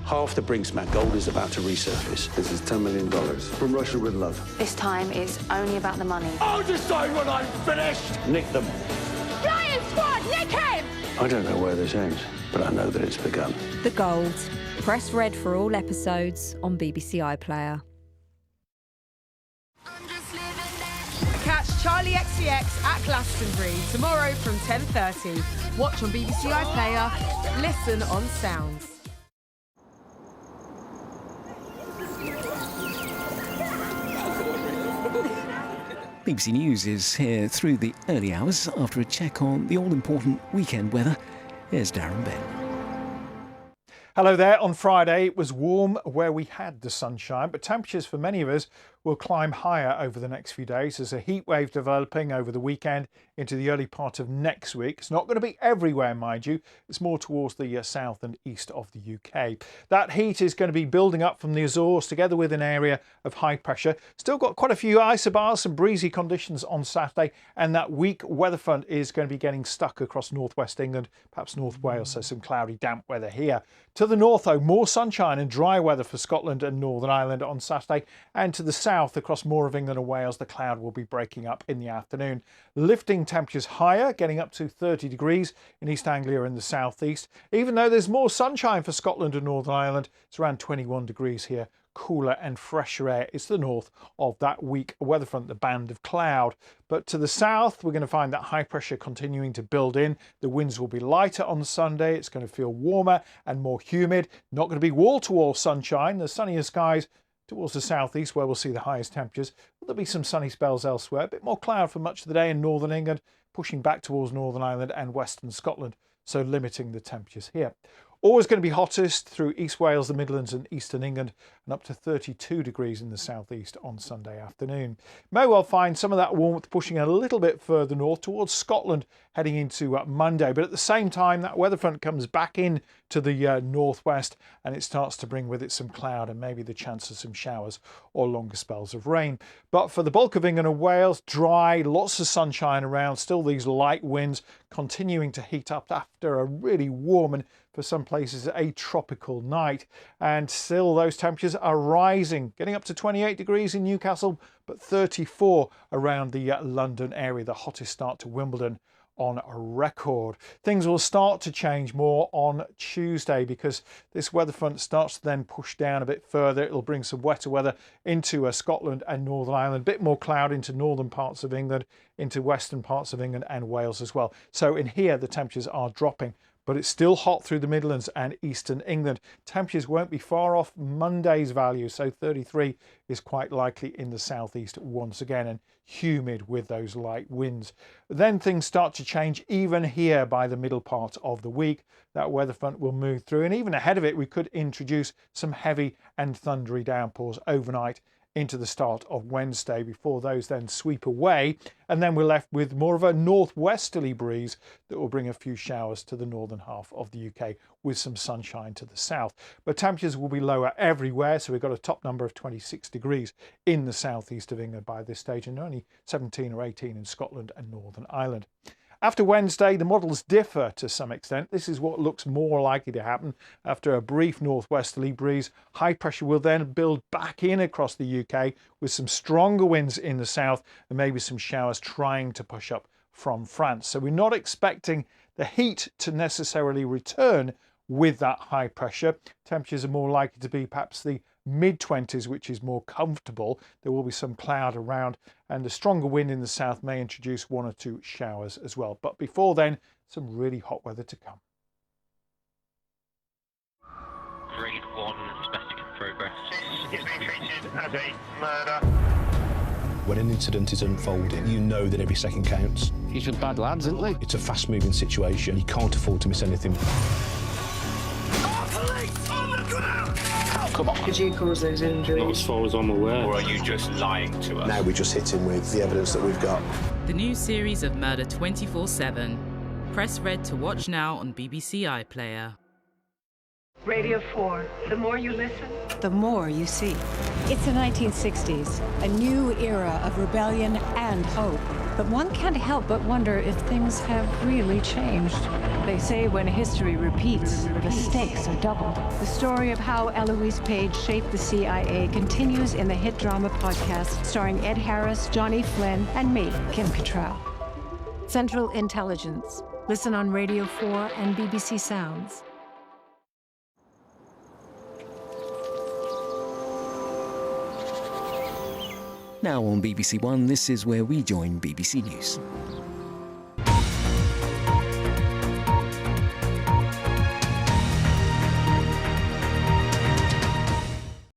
Half the Brinksman gold is about to resurface. This is $10 million from Russia with love. This time it's only about the money. I'll decide when I'm finished! Nick them. Flying squad, nick him! I don't know where this ends, but I know that it's begun. The Gold. Press red for all episodes on BBC iPlayer. Catch Charlie XCX at Glastonbury tomorrow from 10:30. Watch on BBC iPlayer, listen on Sounds. BBC News is here through the early hours after a check on the all-important weekend weather. Here's Darren Ben. Hello there. On Friday it was warm where we had the sunshine, but temperatures for many of us will climb higher over the next few days. There's a heat wave developing over the weekend into the early part of next week. It's not going to be everywhere, mind you. It's more towards the south and east of the UK. That heat is going to be building up from the Azores together with an area of high pressure. Still got quite a few isobars, some breezy conditions on Saturday, and that weak weather front is going to be getting stuck across northwest England, perhaps North Wales, so some cloudy, damp weather here. To the north, though, more sunshine and dry weather for Scotland and Northern Ireland on Saturday, and to the south across more of England and Wales, the cloud will be breaking up in the afternoon, lifting temperatures higher, getting up to 30 degrees in East Anglia and the southeast. Even though there's more sunshine for Scotland and Northern Ireland, it's around 21 degrees here. Cooler and fresher air is the north of that weak weather front, the band of cloud. But to the south, we're going to find that high pressure continuing to build in. The winds will be lighter on Sunday. It's going to feel warmer and more humid. Not going to be wall-to-wall sunshine. The sunnier skies towards the southeast where we'll see the highest temperatures. There'll be some sunny spells elsewhere. A bit more cloud for much of the day in northern England, pushing back towards Northern Ireland and western Scotland, so limiting the temperatures here. Always going to be hottest through East Wales, the Midlands and eastern England, and up to 32 degrees in the southeast on Sunday afternoon. May well find some of that warmth pushing a little bit further north towards Scotland heading into Monday, but at the same time that weather front comes back in to the northwest and it starts to bring with it some cloud and maybe the chance of some showers or longer spells of rain. But for the bulk of England and Wales, dry, lots of sunshine around, still these light winds continuing to heat up after a really warm and for some places a tropical night, and still those temperatures are rising, getting up to 28 degrees in Newcastle, but 34 around the London area, the hottest start to Wimbledon on record. Things will start to change more on Tuesday because this weather front starts to then push down a bit further. It'll bring some wetter weather into Scotland and Northern Ireland, a bit more cloud into northern parts of England, into western parts of England and Wales as well. So in here the temperatures are dropping, but it's still hot through the Midlands and eastern England. Temperatures won't be far off Monday's value, so 33 is quite likely in the southeast once again, and humid with those light winds. Then things start to change even here by the middle part of the week. That weather front will move through, and even ahead of it we could introduce some heavy and thundery downpours overnight into the start of Wednesday before those then sweep away, and then we're left with more of a northwesterly breeze that will bring a few showers to the northern half of the UK with some sunshine to the south. But temperatures will be lower everywhere, so we've got a top number of 26 degrees in the southeast of England by this stage and only 17 or 18 in Scotland and Northern Ireland. After Wednesday, the models differ to some extent. This is what looks more likely to happen. After a brief northwesterly breeze, high pressure will then build back in across the UK with some stronger winds in the south and maybe some showers trying to push up from France. So we're not expecting the heat to necessarily return with that high pressure. Temperatures are more likely to be perhaps the mid-20s, which is more comfortable. There will be some cloud around, and the stronger wind in the south may introduce one or two showers as well. But before then, some really hot weather to come. Grade 1 domestic in progress. Is being treated as a murder. When an incident is unfolding, you know that every second counts. These are bad lads, aren't they? It's a fast-moving situation. You can't afford to miss anything. Come on. Did you cause those injuries? Not as far as I'm aware. Or are you just lying to us? Now we just hit him with the evidence that we've got. The new series of Murder 24/7. Press red to watch now on BBC iPlayer. Radio 4. The more you listen, the more you see. It's the 1960s, a new era of rebellion and hope. But one can't help but wonder if things have really changed. They say when history repeats, the stakes are doubled. The story of how Eloise Page shaped the CIA continues in the hit drama podcast starring Ed Harris, Johnny Flynn, and me, Kim Cattrall. Central Intelligence. Listen on Radio 4 and BBC Sounds. Now on BBC One, this is where we join BBC News.